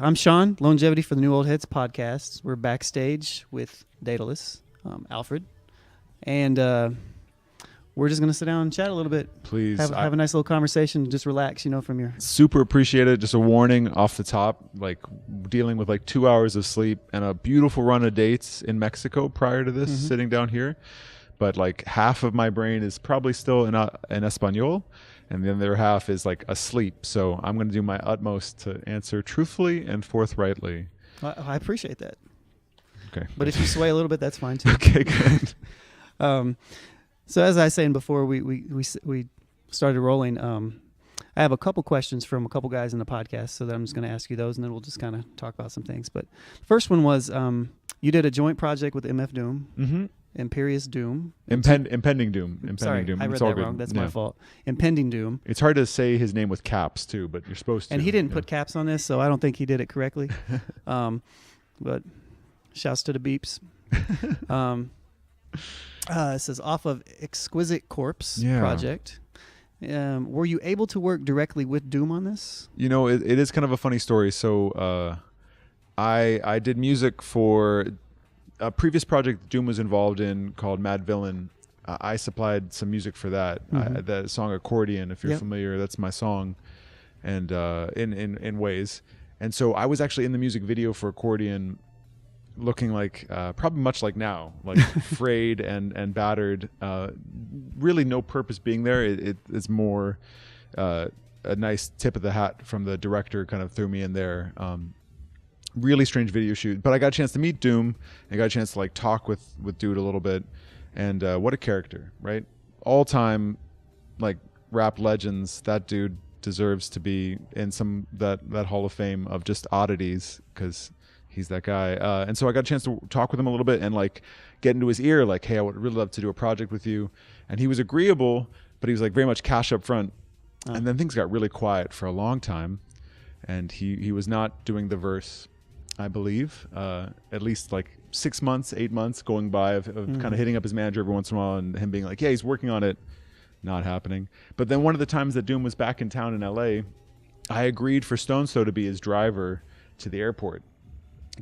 I'm Sean, Longevity for the New Old Heads podcast. We're backstage with DAEDELUS, Alfred, and we're just going to sit down and chat a little bit. Please. Have a nice little conversation. Just relax, from your... Super appreciate it. Just a warning off the top, dealing with 2 hours of sleep and a beautiful run of dates in Mexico prior to this, sitting down here. But half of my brain is probably still in Espanol, and the other half is asleep. So I'm going to do my utmost to answer truthfully and forthrightly. I appreciate that. Okay. But if you sway a little bit, that's fine too. Okay, good. So as I was saying before we started rolling, I have a couple questions from a couple guys in the podcast, so that I'm just going to ask you those, and then we'll just kind of talk about some things. But the first one was you did a joint project with MF Doom. Mm-hmm. Imperious Doom. Impending Doom. Sorry, Doom. I read it's all that good. wrong. That's my fault. Impending Doom. It's hard to say his name with caps too, but you're supposed to. And he didn't put caps on this, so I don't think he did it correctly. But shouts to the beeps. It says off of Exquisite Corpse project. Were you able to work directly with Doom on this? It is kind of a funny story. So I did music for a previous project Doom was involved in called Mad Villain. I supplied some music for that. The song Accordion, if you're familiar, that's my song, and in ways. And so I was actually in the music video for Accordion, looking probably much like now, frayed and battered. Really no purpose being there. It's more a nice tip of the hat from the director kind of threw me in there. Really strange video shoot, but I got a chance to meet Doom. I got a chance to talk with Dude a little bit, and what a character, right? All time rap legends. That dude deserves to be in that Hall of Fame of just oddities, because he's that guy. And so I got a chance to talk with him a little bit and get into his ear, hey, I would really love to do a project with you. And he was agreeable, but he was very much cash up front. And then things got really quiet for a long time, and he was not doing the verse, I believe, at least 6 months, 8 months going by of kind of hitting up his manager every once in a while and him being yeah, he's working on it, not happening. But then one of the times that Doom was back in town in LA, I agreed for Stone Sow to be his driver to the airport,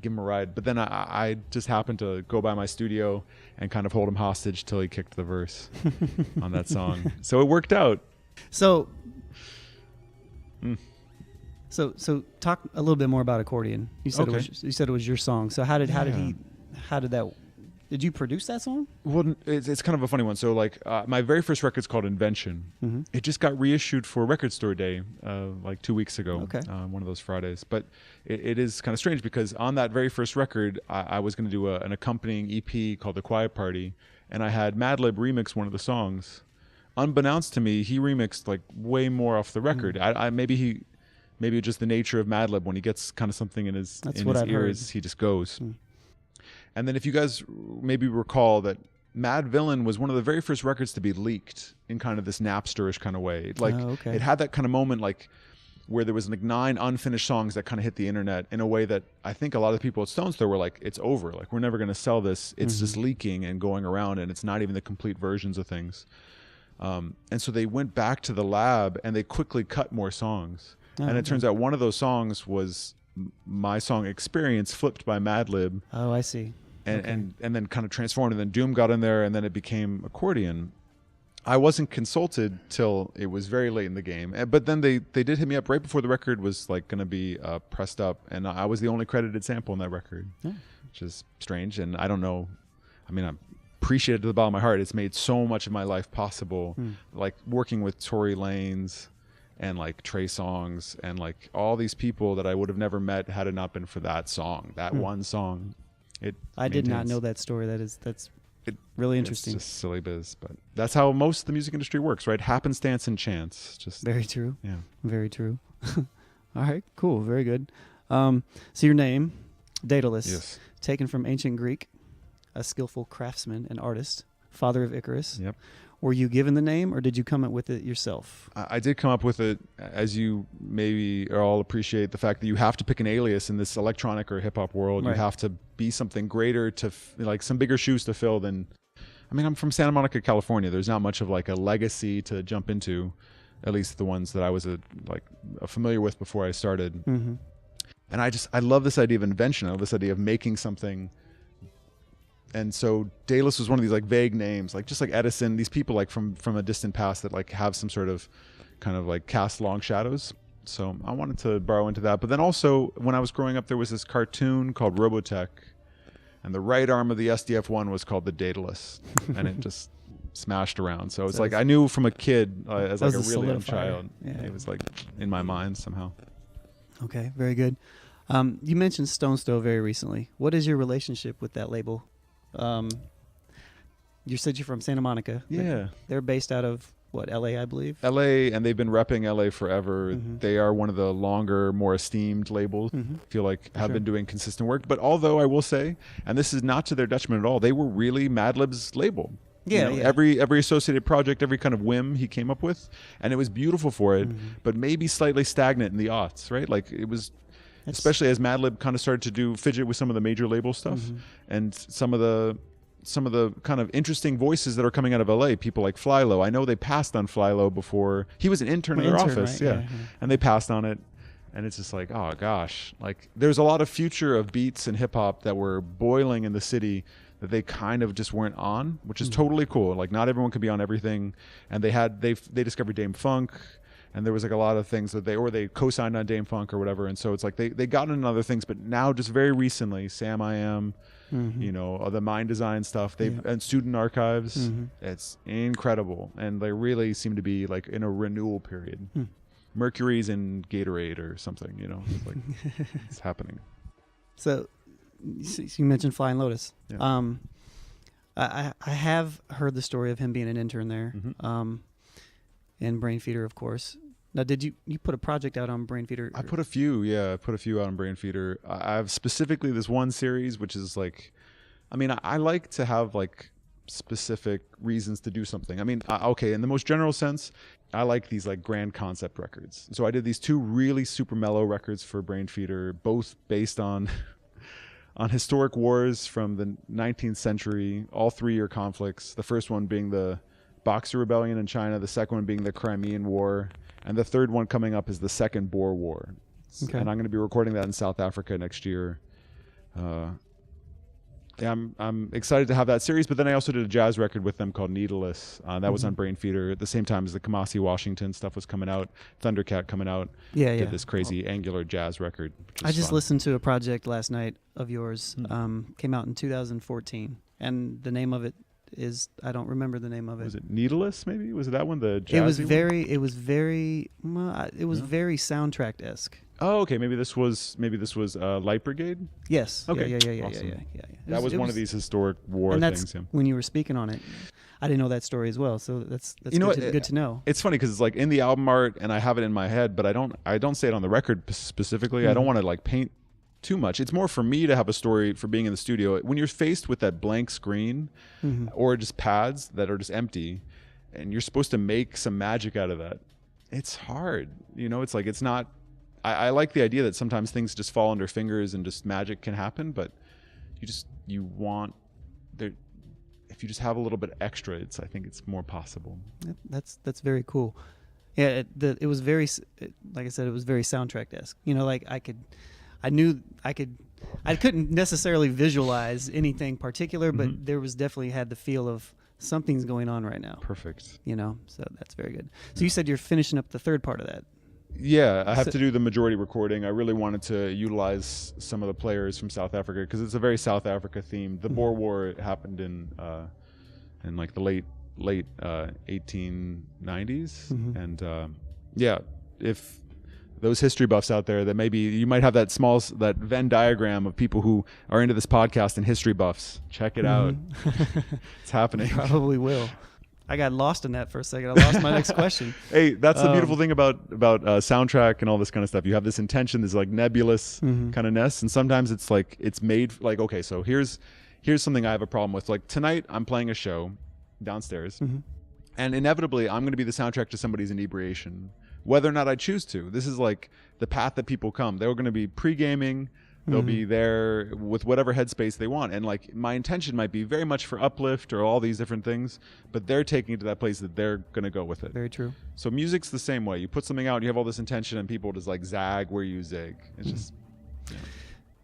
give him a ride. But then I just happened to go by my studio and kind of hold him hostage till he kicked the verse on that song. So it worked out. So talk a little bit more about Accordion. You said it was your song. So how did that? Did you produce that song? Well, it's kind of a funny one. So my very first record's called Invention. It just got reissued for Record Store Day 2 weeks ago. Okay. One of those Fridays. But it is kind of strange because on that very first record, I was going to do an accompanying EP called The Quiet Party, and I had Madlib remix one of the songs. Unbeknownst to me, he remixed way more off the record. Maybe just the nature of Madlib, when he gets kind of something in his ears, he just goes. And then if you guys maybe recall that Mad Villain was one of the very first records to be leaked in kind of this Napster-ish kind of way. It had that kind of moment where there was 9 unfinished songs that kind of hit the internet in a way that I think a lot of the people at Stone Sow were it's over. We're never going to sell this. It's just leaking and going around, and it's not even the complete versions of things. And so they went back to the lab and they quickly cut more songs. And it turns out one of those songs was my song Experience, flipped by Madlib. Oh, I see. And then kind of transformed, and then Doom got in there, and then it became Accordion. I wasn't consulted till it was very late in the game, but then they did hit me up right before the record was going to be pressed up, and I was the only credited sample in that record, which is strange. And I don't know, I appreciate it to the bottom of my heart. It's made so much of my life possible, working with Tory Lanez and Trey Songz and all these people that I would have never met had it not been for that song, that one song. I did not know that story. That's really interesting. It's just silly biz, but that's how most of the music industry works, right? Happenstance and chance. Just very true. Yeah, very true. All right, cool, very good. So your name, Daedalus, taken from ancient Greek, a skillful craftsman and artist, father of Icarus. Yep. Were you given the name, or did you come up with it yourself? I did come up with it, as you maybe all appreciate the fact that you have to pick an alias in this electronic or hip-hop world. Right. You have to be something greater to, some bigger shoes to fill than... I'm from Santa Monica, California. There's not much of a legacy to jump into, at least the ones that I was familiar with before I started. And I love this idea of invention. I love this idea of making something. And so Daedalus was one of these like vague names, like just like Edison, these people like from a distant past that like have some sort of kind of like cast long shadows. So I wanted to borrow into that. But then also when I was growing up, there was this cartoon called Robotech, and the right arm of the SDF-1 was called the Daedalus, and it just smashed around. So it's like I knew from a kid, as like a really young child, it was like in my mind somehow. Okay, very good. You mentioned Stone Stove very recently. What is your relationship with that label? You said you're from Santa Monica. Yeah. They're based out of, what, LA, I believe? LA, and they've been repping LA forever. They are one of the longer, more esteemed labels. I feel like have been doing consistent work. But although I will say, and this is not to their detriment at all, they were really Madlib's label. Yeah, Every associated project, every kind of whim he came up with, and it was beautiful for it, but maybe slightly stagnant in the aughts, right? Like it was, especially as Madlib kind of started to do fidget with some of the major label stuff, and some of the kind of interesting voices that are coming out of LA, people like Flylo. I know they passed on Flylo before. He was an intern in their office, right? And they passed on it. And it's just like, oh gosh, like there's a lot of future of beats and hip hop that were boiling in the city that they kind of just weren't on, which is totally cool. Like not everyone could be on everything. And they discovered Dame Funk, and there was like a lot of things that they co-signed on Dame Funk or whatever. And so it's like they got into other things, but now just very recently, Sam I Am, the Mind Design stuff, and Student Archives, it's incredible. And they really seem to be like in a renewal period. Mercury's in Gatorade or something, it's like it's happening. So you mentioned Flying Lotus. Yeah. I have heard the story of him being an intern there, and Brainfeeder, of course. Now, did you put a project out on Brainfeeder? I put a few out on Brainfeeder. I have specifically this one series, which is like, I mean, I like to have like specific reasons to do something. I mean, okay, in the most general sense, I like these like grand concept records. So I did these two really super mellow records for Brainfeeder, both based on historic wars from the 19th century, all 3-year conflicts. The first one being the Boxer Rebellion in China, the second one being the Crimean War, and the third one coming up is the Second Boer War. Okay. And I'm going to be recording that in South Africa next year. I'm excited to have that series, but then I also did a jazz record with them called Needleless. That was on Brainfeeder at the same time as the Kamasi Washington stuff was coming out, Thundercat coming out. Did this crazy angular jazz record. I just listened to a project last night of yours, came out in 2014, and the name of it is, I don't remember the name of it. Was it Needleless? Maybe was it that one? The jazzy it was very one? very soundtrack-esque. Oh, okay. Maybe this was Light Brigade. Yes. Okay. Yeah. Awesome. That was one of these historic war things. When you were speaking on it, I didn't know that story as well. So that's good to know. It's funny because it's like in the album art, and I have it in my head, but I don't say it on the record specifically. I don't want to like paint too much. It's more for me to have a story for being in the studio. When you're faced with that blank screen or just pads that are just empty, and you're supposed to make some magic out of that, it's hard. It's like it's not. I like the idea that sometimes things just fall under fingers and just magic can happen, but you want there. If you just have a little bit extra, I think it's more possible. That's very cool. Yeah, it was very, like I said, it was very soundtrack-esque. Like I couldn't necessarily visualize anything particular, but there was definitely had the feel of something's going on right now. Perfect. So that's very good. So you said you're finishing up the third part of that. Yeah, I have to do the majority recording. I really wanted to utilize some of the players from South Africa because it's a very South Africa theme. The Boer War happened in like the late 1890s, and if those history buffs out there, that maybe you might have that Venn diagram of people who are into this podcast and history buffs. Check it out. It's happening. Probably will. I got lost in that for a second. I lost my next question. Hey, that's the beautiful thing about soundtrack and all this kind of stuff. You have this intention, this like nebulous kind of ness, and sometimes it's like it's made like, okay, so here's something I have a problem with. Like tonight, I'm playing a show downstairs, and inevitably, I'm going to be the soundtrack to somebody's inebriation, whether or not I choose to. This is like the path that people come. They're going to be pre-gaming. They'll be there with whatever headspace they want. And like my intention might be very much for uplift or all these different things, but they're taking it to that place that they're going to go with it. Very true. So music's the same way. You put something out, you have all this intention, and people just like zag where you zig. It's just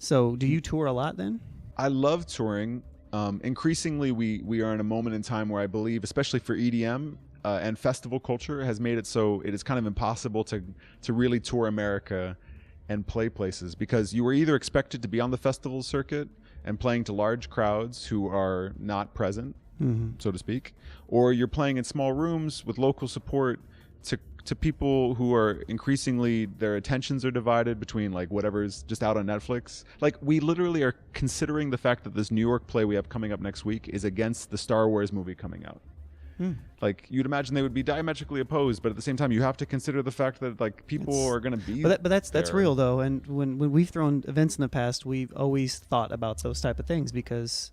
So do you tour a lot then? I love touring. Increasingly, we are in a moment in time where I believe, especially for EDM and festival culture, has made it so it is kind of impossible to really tour America and play places, because you were either expected to be on the festival circuit and playing to large crowds who are not present, so to speak, or you're playing in small rooms with local support to people who are increasingly, their attentions are divided between like whatever's just out on Netflix. Like, we literally are considering the fact that this New York play we have coming up next week is against the Star Wars movie coming out. Like, you'd imagine they would be diametrically opposed, but at the same time you have to consider the fact that like people are going to be but that's real though. And when we've thrown events in the past, we've always thought about those type of things, because,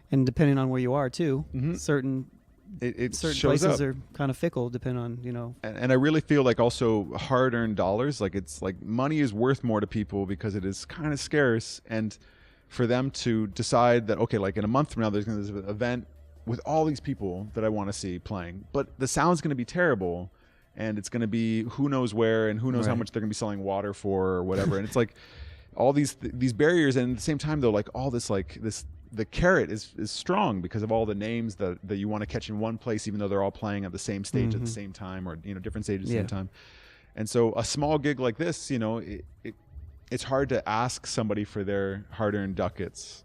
and depending on where you are too, certain places are kind of fickle depending on, you know. And I really feel like also hard-earned dollars, like it's like money is worth more to people because it is kind of scarce, and for them to decide that, okay, like in a month from now there's going to be this event with all these people that I want to see playing, but the sound's going to be terrible, and it's going to be who knows where, and who knows how much they're going to be selling water for or whatever. And it's like all these barriers, and at the same time though, like all this, like this, the carrot is strong because of all the names that you want to catch in one place, even though they're all playing at the same stage at the same time, or, you know, different stages at the same time. And so a small gig like this, you know, it's hard to ask somebody for their hard-earned ducats.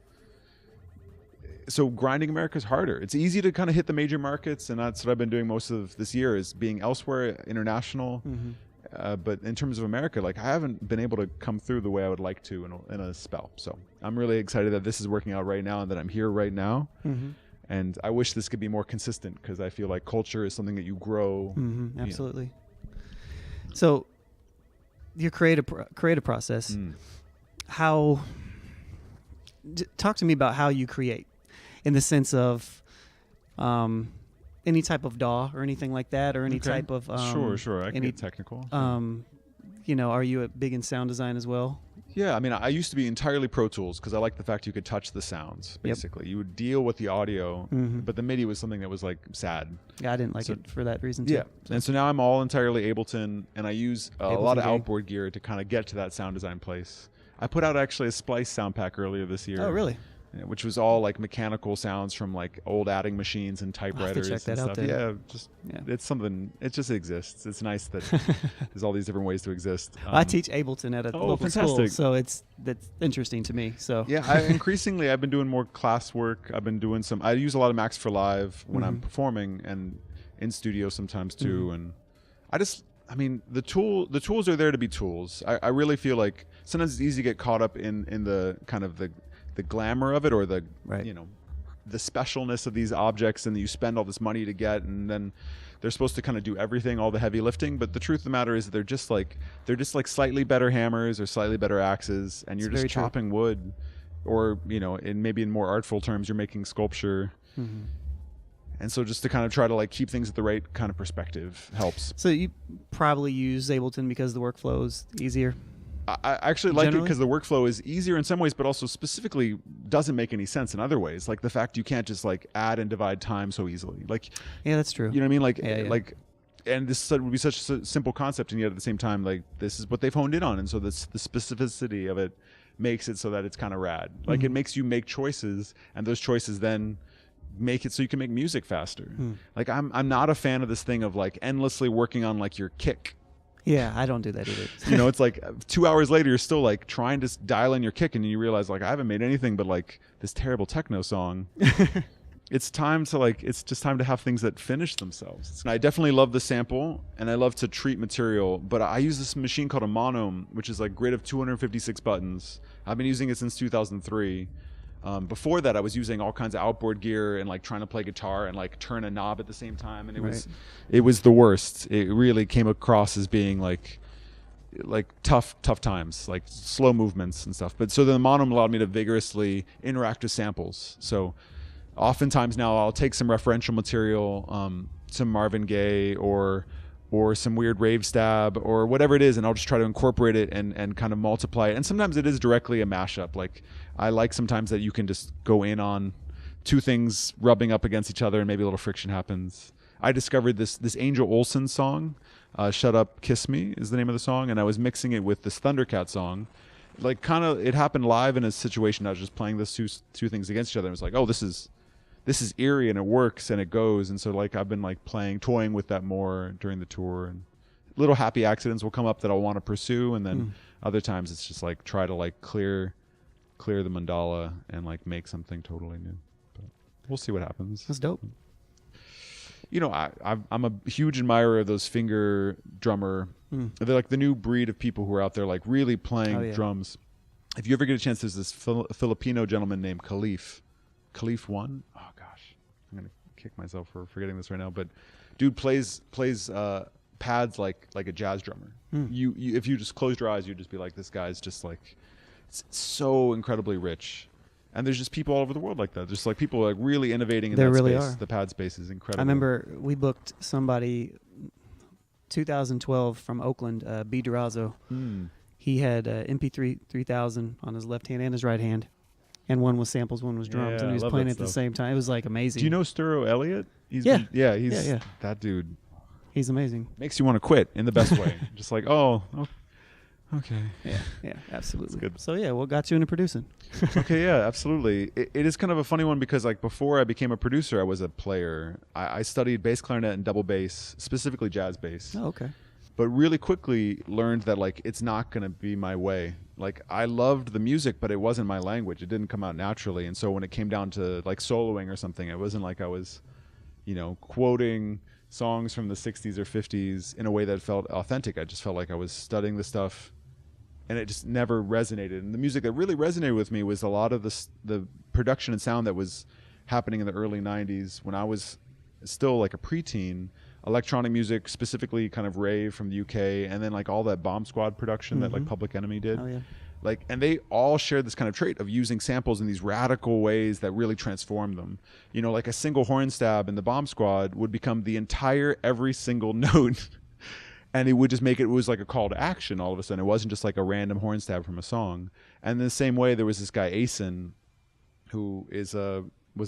So grinding America is harder. It's easy to kind of hit the major markets, and that's what I've been doing most of this year, is being elsewhere, international. But in terms of America, like, I haven't been able to come through the way I would like to in a spell. So I'm really excited that this is working out right now and that I'm here right now. And I wish this could be more consistent, because I feel like culture is something that you grow. Absolutely. You know. So your creative process, talk to me about how you create, in the sense of any type of DAW or anything like that, or any type of sure I can get technical. You know, are you big in sound design as well? Yeah, I mean, I used to be entirely Pro Tools, because I like the fact you could touch the sounds, basically. You would deal with the audio, but the MIDI was something that was like sad. Yeah, I didn't like it for that reason too. Yeah, and so now I'm all entirely Ableton, and I use a lot of outboard gear to kind of get to that sound design place. I put out actually a Splice sound pack earlier this year. Oh, really? Which was all like mechanical sounds from like old adding machines and typewriters and stuff. It's something. It just exists. It's nice that there's all these different ways to exist. I teach Ableton at a local school, so that's interesting to me. So yeah, increasingly I've been doing more class work. I've been doing I use a lot of Max for Live when I'm performing, and in studio sometimes too. And I mean, the tools are there to be tools. I really feel like sometimes it's easy to get caught up in the kind of the glamour of it, or the you know, the specialness of these objects, and you spend all this money to get, and then they're supposed to kind of do everything, all the heavy lifting. But the truth of the matter is that they're just like slightly better hammers or slightly better axes, and you're just chopping wood, or, you know, maybe in more artful terms, you're making sculpture. And so just to kind of try to like keep things at the right kind of perspective helps. So you probably use Ableton because the workflow is easier? I actually like it because the workflow is easier in some ways, but also specifically doesn't make any sense in other ways. Like the fact you can't just like add and divide time so easily. Like, yeah, that's true. You know what I mean? Like, like, and this would be such a simple concept, and yet at the same time, like, this is what they've honed in on, and so the specificity of it makes it so that it's kind of rad. Like, it makes you make choices, and those choices then make it so you can make music faster. Like, I'm not a fan of this thing of like endlessly working on like your kick. Yeah, I don't do that either. You know, it's like 2 hours later, you're still like trying to dial in your kick, and you realize like I haven't made anything but like this terrible techno song. It's just time to have things that finish themselves. And I definitely love the sample, and I love to treat material, but I use this machine called a Monome, which is like grid of 256 buttons. I've been using it since 2003. Before that, I was using all kinds of outboard gear and like trying to play guitar and like turn a knob at the same time, and it was the worst. It really came across as being like tough times, like slow movements and stuff. But so the Monome allowed me to vigorously interact with samples. So oftentimes now I'll take some referential material, some Marvin Gaye or some weird rave stab or whatever it is, and I'll just try to incorporate it and kind of multiply it. And sometimes it is directly a mashup. Like, I like sometimes that you can just go in on two things rubbing up against each other and maybe a little friction happens. I discovered this Angel Olsen song, Shut Up Kiss Me is the name of the song, and I was mixing it with this Thundercat song, like kind of it happened live in a situation. I was just playing those two things against each other. It was like, oh, this is eerie and it works and it goes. And so like I've been like toying with that more during the tour, and little happy accidents will come up that I'll want to pursue, and then other times it's just like try to like clear the mandala and like make something totally new. But we'll see what happens. That's dope. You know, I'm a huge admirer of those finger drummer. They're like the new breed of people who are out there like really playing drums. If you ever get a chance, there's this Filipino gentleman named Khalif One. Oh gosh, I'm gonna kick myself for forgetting this right now. But dude plays pads like a jazz drummer. You if you just closed your eyes, you'd just be like, this guy's just like so incredibly rich. And there's just people all over the world like that. Just like people like really innovating in there that really space. Are. The pad space is incredible. I remember we booked somebody 2012 from Oakland, B. Durazo. He had MP3 3000 on his left hand and his right hand. And one was samples, one was drums. And he was playing at the same time. It was like amazing. Do you know Sturo Elliott? He's that dude. He's amazing. Makes you want to quit in the best way. Just like, oh, okay. Yeah, absolutely. That's good. So yeah, what got you into producing? Okay, yeah, absolutely. It is kind of a funny one because like before I became a producer, I was a player. I studied bass clarinet and double bass, specifically jazz bass. Oh, okay. But really quickly learned that like it's not going to be my way. Like I loved the music, but it wasn't my language. It didn't come out naturally. And so when it came down to like soloing or something, it wasn't like I was, quoting songs from the 60s or 50s in a way that felt authentic. I just felt like I was studying the stuff, and it just never resonated. And the music that really resonated with me was a lot of the production and sound that was happening in the early 90s when I was still like a preteen. Electronic music, specifically kind of rave from the UK, and then like all that Bomb Squad production that like Public Enemy did. Oh, yeah. Like, and they all shared this kind of trait of using samples in these radical ways that really transformed them. Like a single horn stab in the Bomb Squad would become the entire every single note. And it would just make it was like a call to action all of a sudden. It wasn't just like a random horn stab from a song. And in the same way, there was this guy, Asen, who was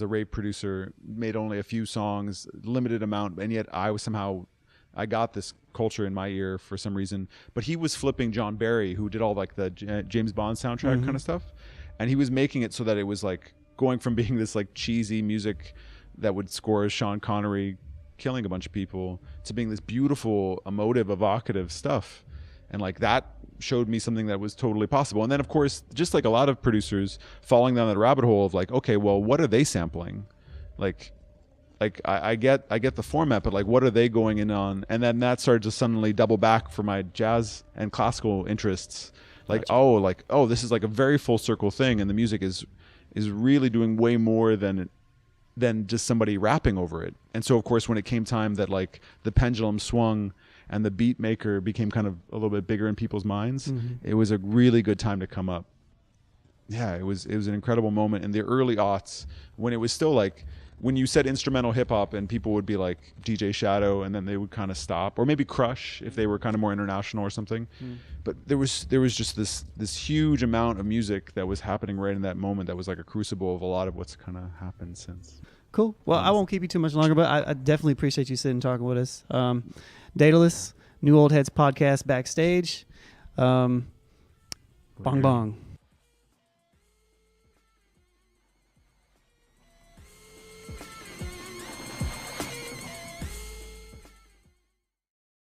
a rave producer, made only a few songs, limited amount, and yet I got this culture in my ear for some reason. But he was flipping John Barry, who did all like the James Bond soundtrack kind of stuff. And he was making it so that it was like going from being this like cheesy music that would score Sean Connery killing a bunch of people to being this beautiful, emotive, evocative stuff. And like that showed me something that was totally possible. And then of course, just like a lot of producers falling down that rabbit hole of like, okay, well, what are they sampling? Like I get the format, but like what are they going in on? And then that started to suddenly double back for my jazz and classical interests. Like, gotcha. This is like a very full circle thing, and the music is really doing way more than just somebody rapping over it. And so of course when it came time that like the pendulum swung and the beat maker became kind of a little bit bigger in people's minds, it was a really good time to come up. Yeah, it was an incredible moment in the early aughts when it was still like, when you said instrumental hip hop and people would be like DJ Shadow, and then they would kind of stop, or maybe Crush if they were kind of more international or something. But there was just this huge amount of music that was happening right in that moment that was like a crucible of a lot of what's kind of happened since. Cool. Well, I won't keep you too much longer, but I definitely appreciate you sitting and talking with us. DAEDELUS, New Old Heads podcast, Backstage. Bong bong.